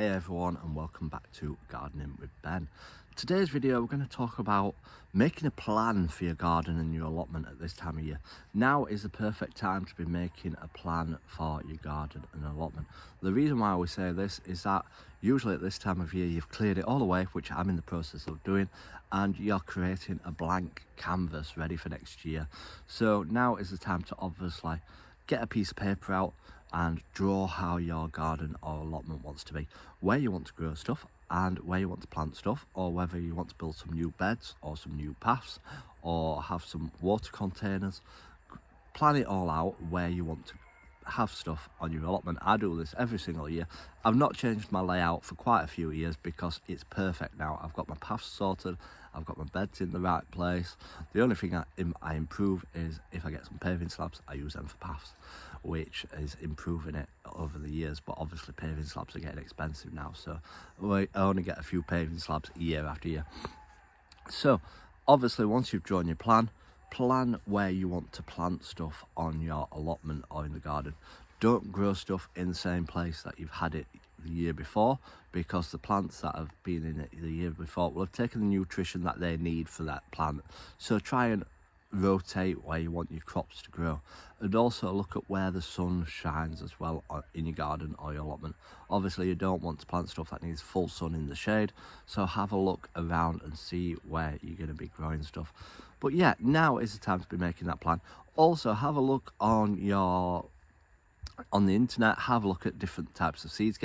Hey everyone, and welcome back to Gardening with Ben. Today's video we're going to talk about making a plan for your garden and your allotment at this time of year. Now is the perfect time to be making a plan for your garden and allotment. The reason why we say this is that usually at this time of year you've cleared it all away, which I'm in the process of doing, and you're creating a blank canvas ready for next year. So now is the time to obviously get a piece of paper out and draw how your garden or allotment wants to be, where you want to grow stuff and where you want to plant stuff, or whether you want to build some new beds or some new paths or have some water containers. Plan it all out where you want to have stuff on your allotment. I do this every single year. I've not changed my layout for quite a few years because it's perfect now. I've got my paths sorted, I've got my beds in the right place. The only thing I improve is if I get some paving slabs, I use them for paths, which is improving it over the years. But obviously paving slabs are getting expensive now, so I only get a few paving slabs year after year. So obviously once you've drawn your plan where you want to plant stuff on your allotment or in the garden. Don't grow stuff in the same place that you've had it the year before, because the plants that have been in it the year before will have taken the nutrition that they need for that plant. So try and rotate where you want your crops to grow, and also look at where the sun shines as well in your garden or your allotment. Obviously you don't want to plant stuff that needs full sun in the shade, so have a look around and see where you're going to be growing stuff. But yeah, now is the time to be making that plan. Also have a look on the internet, have a look at different types of seeds,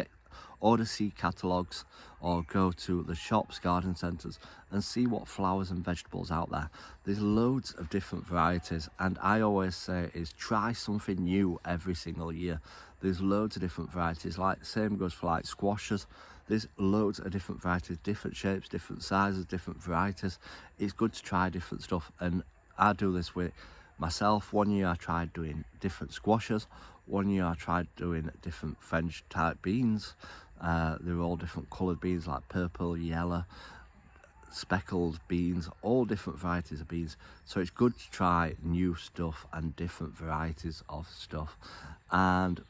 order seed catalogues or go to the shops, garden centres, and see what flowers and vegetables out there. There's loads of different varieties, and I always say is try something new every single year. There's loads of different varieties, like the same goes for like squashes. There's loads of different varieties, different shapes, different sizes, different varieties. It's good to try different stuff, and I do this with myself. One year I tried doing different squashes, one year I tried doing different French type beans. They were all different coloured beans, like purple, yellow, speckled beans, all different varieties of beans. So it's good to try new stuff and different varieties of stuff. And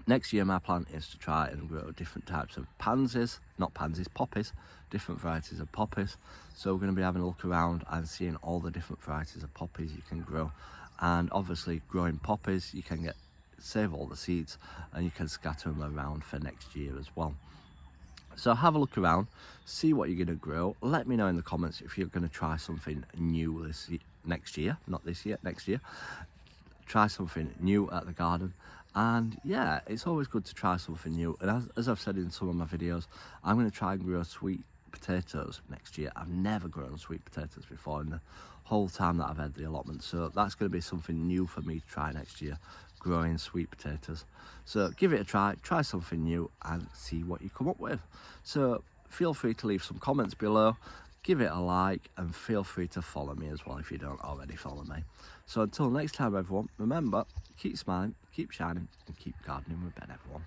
next year my plan is to try and grow different types of poppies, different varieties of poppies. So we're going to be having a look around and seeing all the different varieties of poppies you can grow. And obviously growing poppies, you can save all the seeds and you can scatter them around for next year as well. So have a look around, see what you're going to grow. Let me know in the comments if you're going to try something new next year. Try something new at the garden. And yeah, it's always good to try something new. And as I've said in some of my videos, I'm going to try and grow sweet potatoes next year. I've never grown sweet potatoes before in the whole time that I've had the allotment, so that's going to be something new for me to try next year, growing sweet potatoes. So give it a try something new and see what you come up with. So feel free to leave some comments below, give it a like, and feel free to follow me as well if you don't already follow me. So until next time everyone, remember, keep smiling, keep shining, and keep gardening with Ben everyone.